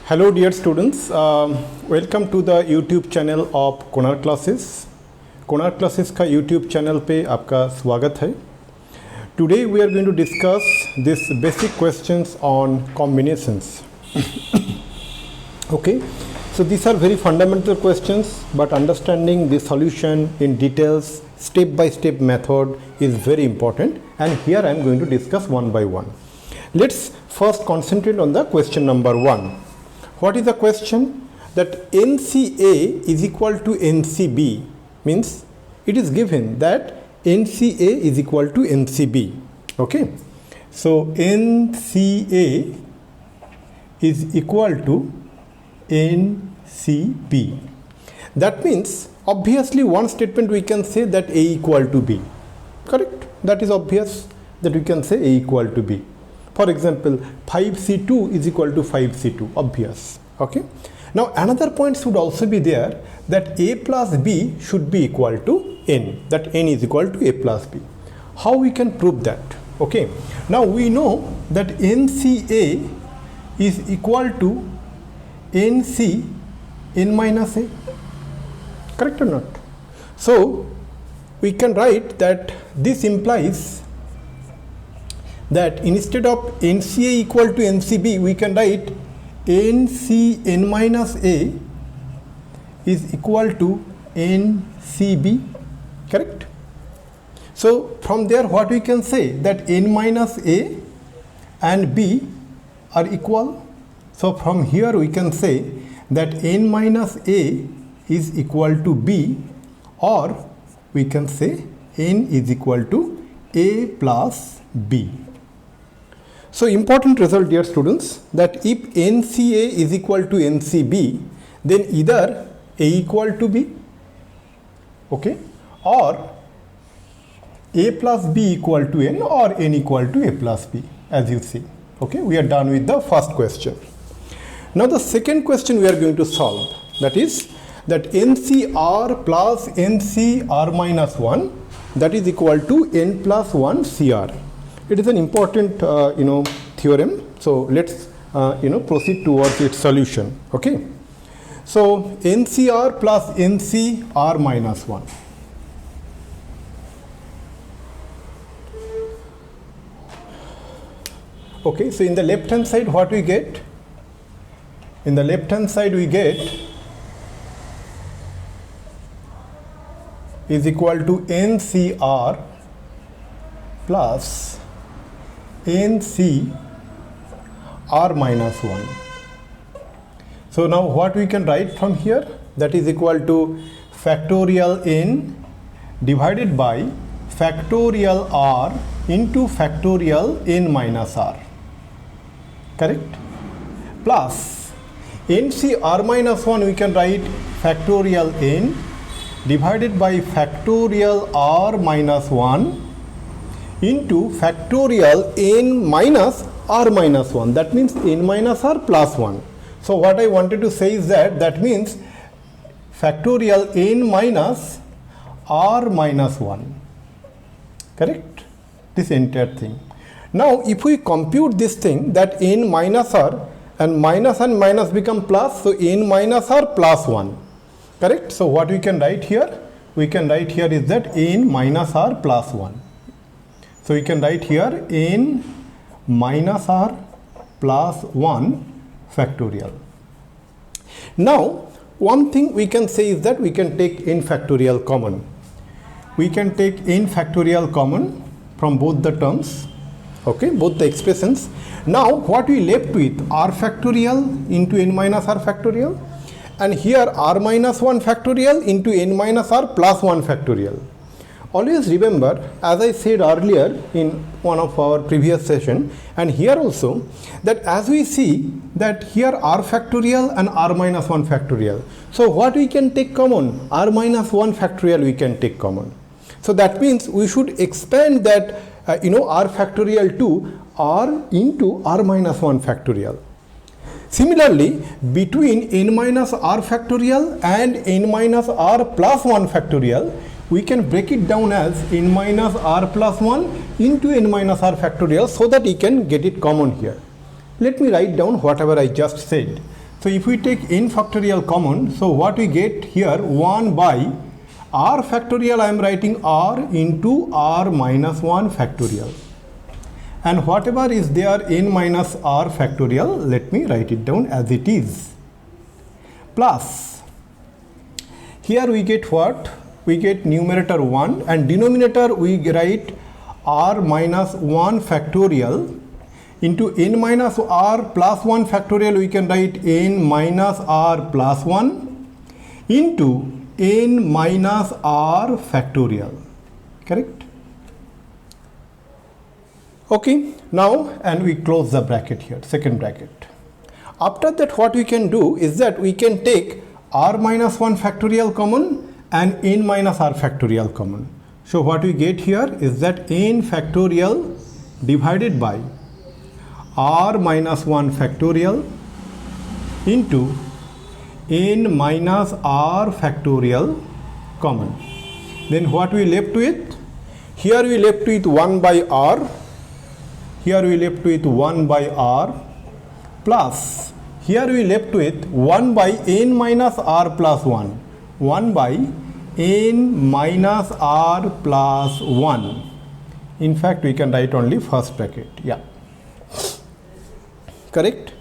Hello dear students, welcome to the YouTube channel of Konark Classes. Konark Classes का YouTube channel पे आपका स्वागत है. Today we are going to discuss this basic questions on combinations. Okay, so these are very fundamental questions, but understanding the solution in details, step by step method is very important, and here I am going to discuss one by one. Let's first concentrate on the question number 1. What is the question? That NCA is equal to NCB, means it is given that NCA is equal to NCB. Okay, so NCA is equal to NCB. That means obviously one statement we can say that A equal to B. Correct? That is obvious that we can say A equal to B. For example, 5C2 is equal to 5C2, obvious. Okay. Now another point should also be there, that A plus B should be equal to N, that N is equal to A plus B. How we can prove that? Okay. Now we know that NCA is equal to NC N minus A. Correct or not? So we can write that this implies that instead of NCA equal to NCB, we can write NC N minus A is equal to NCB. Correct? So from there what we can say, that N minus A and B are equal. So from here we can say that N minus A is equal to B, or we can say N is equal to A plus B. So important result, dear students, that if NCA is equal to NCB, then either A equal to B, okay, or A plus B equal to N, or N equal to A plus B, as you see. Okay, we are done with the first question. Now the second question we are going to solve, that is that NCR plus NCR minus 1, that is equal to N plus 1 CR. It is an important theorem, so let's proceed towards its solution. Okay, so NCR plus NCR minus 1. Okay, so in the left hand side what we get? In the left hand side we get is equal to NCR plus NC R minus 1. So now what we can write from here? That is equal to factorial N divided by factorial R into factorial N minus R. Correct? Plus NC R minus 1 we can write factorial N divided by factorial R minus 1 into factorial N minus R minus 1. That means N minus R plus 1. So what I wanted to say is that means factorial N minus R minus 1. Correct? This entire thing. Now if we compute this thing, that N minus R and minus become plus, so N minus R plus 1. Correct? So what we can write here? We can write here is that N minus R plus 1. So we can write here N minus R plus 1 factorial. Now one thing we can say is that we can take N factorial common. We can take N factorial common from both the terms, okay, both the expressions. Now what we left with? R factorial into N minus R factorial, and here R minus 1 factorial into N minus R plus 1 factorial. Always remember, as I said earlier in one of our previous session, and here also, that as we see that here R factorial and R minus 1 factorial. So what we can take common? R minus 1 factorial we can take common. So that means we should expand that R factorial to R into R minus 1 factorial. Similarly, between N minus R factorial and N minus R plus 1 factorial, we can break it down as N minus R plus 1 into N minus R factorial, so that you can get it common here. Let me write down whatever I just said. So if we take n factorial common, so what we get here, 1 by r factorial, I am writing r into r minus 1 factorial. And whatever is there n minus r factorial, let me write it down as it is. Plus, here we get what? We get numerator 1 and denominator we write r minus 1 factorial into n minus r plus 1 factorial, we can write n minus r plus 1 into n minus r factorial, correct? Okay, now and we close the bracket here, second bracket. After that what we can do is that we can take r minus 1 factorial common and n minus r factorial common. So what we get here is that n factorial divided by r minus 1 factorial into n minus r factorial common. Then what we left with? Here we left with 1 by r, here we left with 1 by r, plus here we left with 1 by n minus r plus 1, 1 by n minus r plus 1. In fact, we can write only first bracket, yeah. Correct?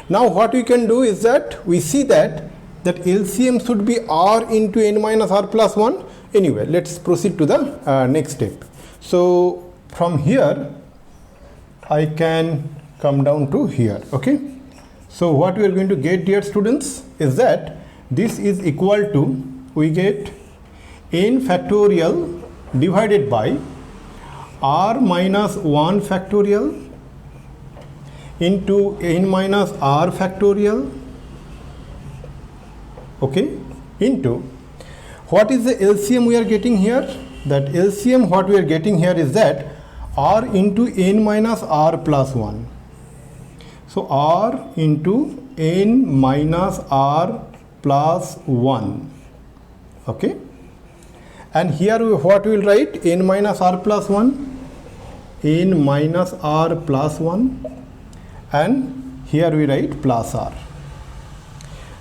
Now what we can do is that we see that LCM should be r into n minus r plus 1. Anyway, let's proceed to the next step. So from here I can come down to here, okay? So what we are going to get, dear students, is that this is equal to, we get n factorial divided by r minus 1 factorial into n minus r factorial, okay, into what is the LCM we are getting here? That LCM what we are getting here is that r into n minus r plus 1. So r into n minus r plus 1, okay, and here what we will write? N minus r plus 1, n minus r plus 1, and here we write plus r.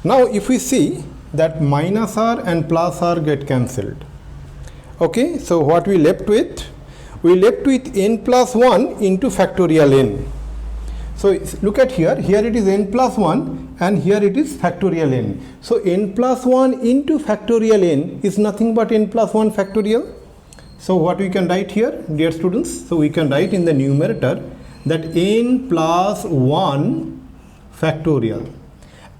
Now if we see that minus r and plus r get cancelled, okay, so what we left with? We left with n plus 1 into factorial n. So look at here, here it is n plus 1 and here it is factorial n. So n plus 1 into factorial n is nothing but n plus 1 factorial. So what we can write here, dear students? So we can write in the numerator that n plus 1 factorial,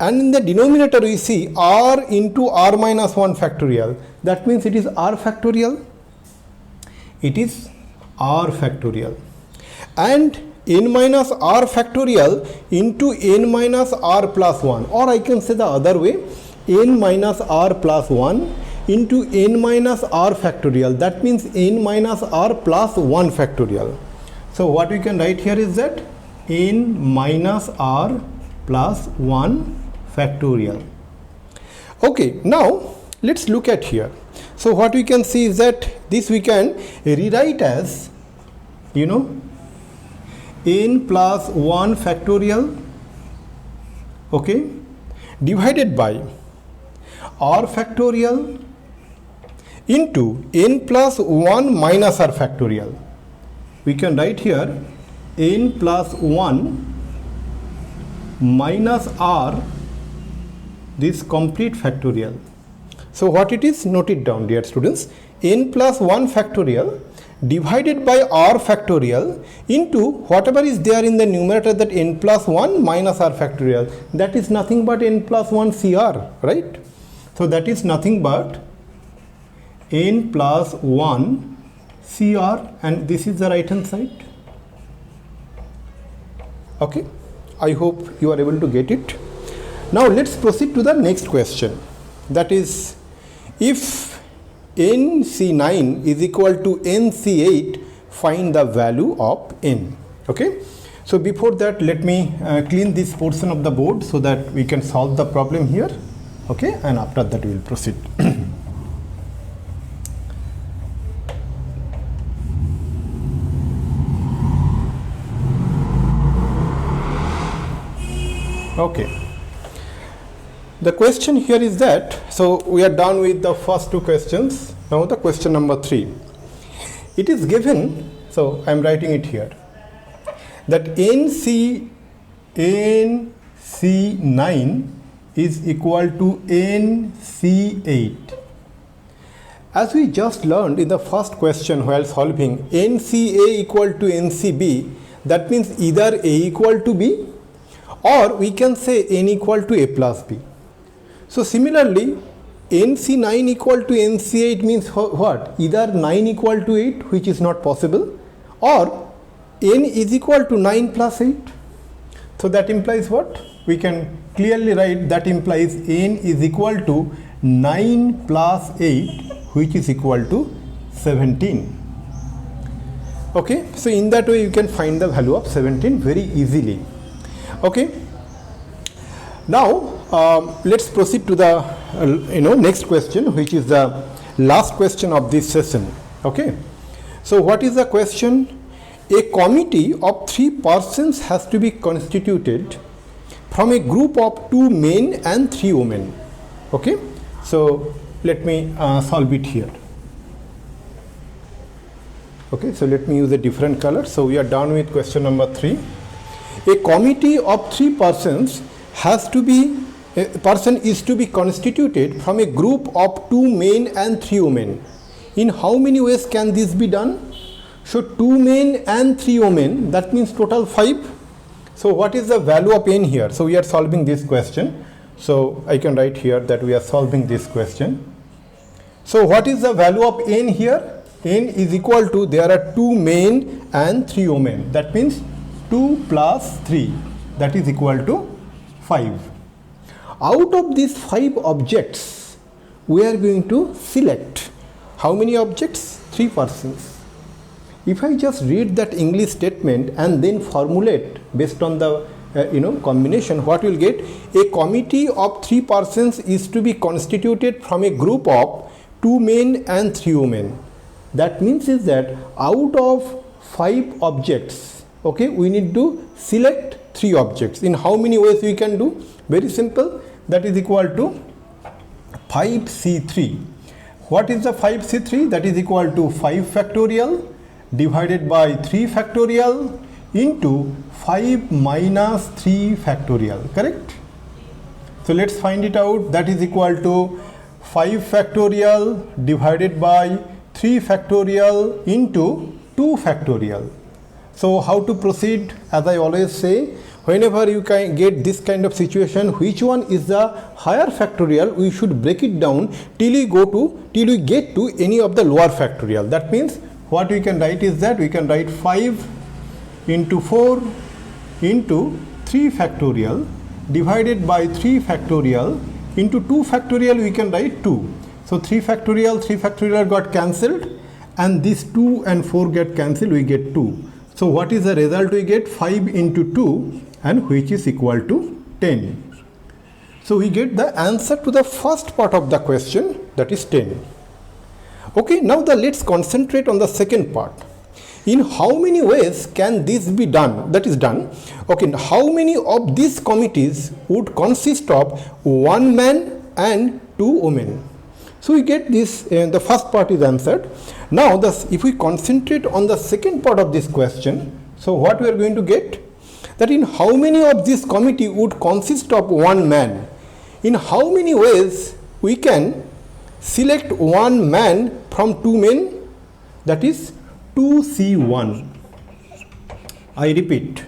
and in the denominator we see r into r minus 1 factorial. That means it is r factorial. It is r factorial, and n minus r factorial into n minus r plus 1, or I can say the other way, n minus r plus 1 into n minus r factorial. That means n minus r plus 1 factorial. So what we can write here is that n minus r plus 1 factorial. Okay, now let's look at here. So what we can see is that this we can rewrite as, you know, n plus 1 factorial, okay, divided by r factorial into n plus 1 minus r factorial. We can write here n plus 1 minus r, this complete factorial. So what it is? Note it down, dear students. N plus 1 factorial divided by r factorial into whatever is there in the numerator, that n plus 1 minus r factorial. That is nothing but n plus 1 CR, right? So that is nothing but n plus 1 CR, and this is the right hand side. Okay, I hope you are able to get it. Now let's proceed to the next question. That is, if NC9 is equal to NC8, find the value of n. Okay, so before that let me clean this portion of the board so that we can solve the problem here. Okay, and after that we will proceed. Okay, The question here is that, so we are done with the first two questions. Now the question number 3. It is given, so I am writing it here, that NC9 is equal to NC8. As we just learned in the first question while solving, NCA equal to NCB, that means either A equal to B, or we can say N equal to A plus B. So similarly, NC9 equal to NC8 means what? Either 9 equal to 8, which is not possible, or N is equal to 9 plus 8. So that implies what? We can clearly write that implies N is equal to 9 plus 8, which is equal to 17. Okay, so in that way you can find the value of 17 very easily. Okay, now let's proceed to the next question, which is the last question of this session. Okay, so what is the question? A committee of 3 persons has to be constituted from a group of 2 men and 3 women. Okay, so let me solve it here. Okay, so let me use a different color. So we are done with question number 3. A committee of 3 persons has to be, a person is to be constituted from a group of 2 men and 3 women. In how many ways can this be done? So 2 men and 3 women, that means total 5. So what is the value of N here? So we are solving this question. So I can write here that we are solving this question. So what is the value of N here? N is equal to, there are 2 men and 3 women. That means 2 plus 3, that is equal to 5. Out of these 5 objects, we are going to select how many objects? 3 persons. If I just read that English statement and then formulate based on the combination, what we'll get? A committee of 3 persons is to be constituted from a group of 2 men and 3 women. That means is that out of 5 objects, okay, we need to select 3 objects. In how many ways we can do? Very simple. That is equal to 5C3. What is the 5C3? That is equal to 5 factorial divided by 3 factorial into 5 minus 3 factorial, correct? So let's find it out. That is equal to 5 factorial divided by 3 factorial into 2 factorial. So how to proceed? As I always say, whenever you can get this kind of situation, which one is the higher factorial, we should break it down till we get to any of the lower factorial. That means what we can write is that we can write 5 into 4 into 3 factorial divided by 3 factorial into 2 factorial, we can write 2. So 3 factorial got cancelled, and this 2 and 4 get cancelled, we get 2. So what is the result we get? 5 into 2, and which is equal to 10. So we get the answer to the first part of the question, that is 10. Okay, now let's concentrate on the second part. In how many ways can this be done? That is done. Okay, how many of these committees would consist of 1 man and 2 women? So we get this, the first part is answered. Now if we concentrate on the second part of this question, so what we are going to get? That in how many of this committee would consist of 1 man? In how many ways we can select 1 man from 2 men? That is 2C1. I repeat,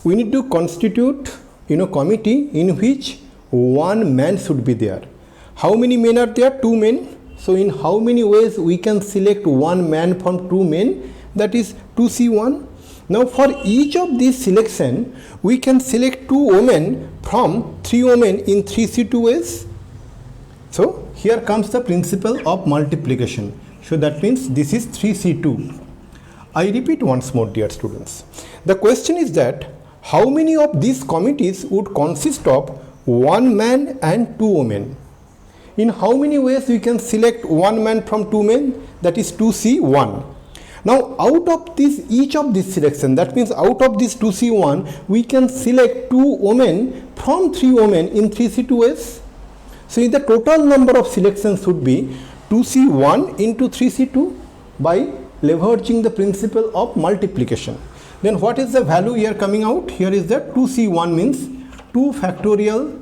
we need to constitute committee in which 1 man should be there. How many men are there? 2 men. So in how many ways we can select 1 man from 2 men? That is 2C1. Now for each of these selection, we can select 2 women from 3 women in 3C2 ways. So here comes the principle of multiplication. So that means this is 3C2. I repeat once more, dear students. The question is that how many of these committees would consist of 1 man and 2 women? In how many ways we can select 1 man from 2 men? That is 2C1. Now out of this, each of this selection, that means out of this 2C1, we can select 2 women from 3 women in 3C2 ways. So the total number of selections would be 2C1 into 3C2 by leveraging the principle of multiplication. Then what is the value here coming out? Here is that 2C1 means 2 factorial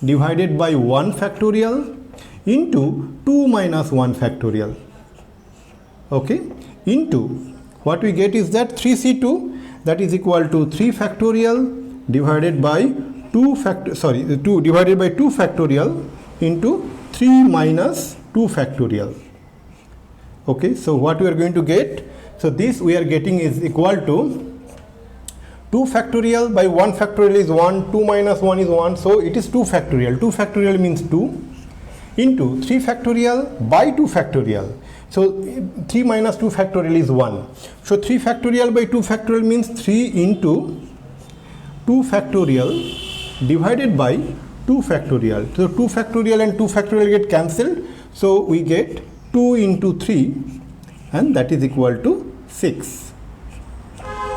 divided by 1 factorial into 2 minus 1 factorial. Okay, into what we get is that 3C2, that is equal to 3 factorial divided by 2 divided by 2 factorial into 3 minus 2 factorial. Okay, so what we are going to get? So this we are getting is equal to 2 factorial by 1 factorial is 1, 2 minus 1 is 1, so it is 2 factorial. 2 factorial means 2 into 3 factorial by 2 factorial. So 3 minus 2 factorial is 1. So 3 factorial by 2 factorial means 3 into 2 factorial divided by 2 factorial. So 2 factorial and 2 factorial get cancelled. So we get 2 into 3 and that is equal to 6.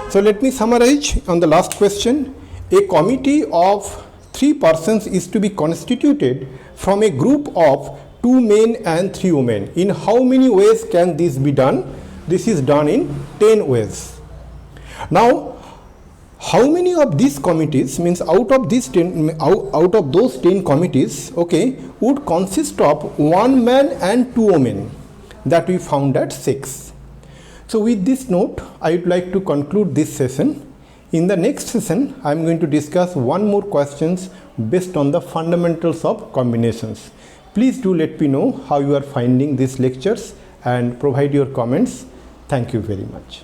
So let me summarize on the last question. A committee of 3 persons is to be constituted from a group of 2 men and 3 women. In how many ways can this be done? This is done in 10 ways. Now, how many of these committees, means out of these 10, out of those 10 committees, okay, would consist of 1 man and 2 women? That we found at 6. So with this note, I would like to conclude this session. In the next session, I am going to discuss one more questions based on the fundamentals of combinations. Please do let me know how you are finding these lectures and provide your comments. Thank you very much.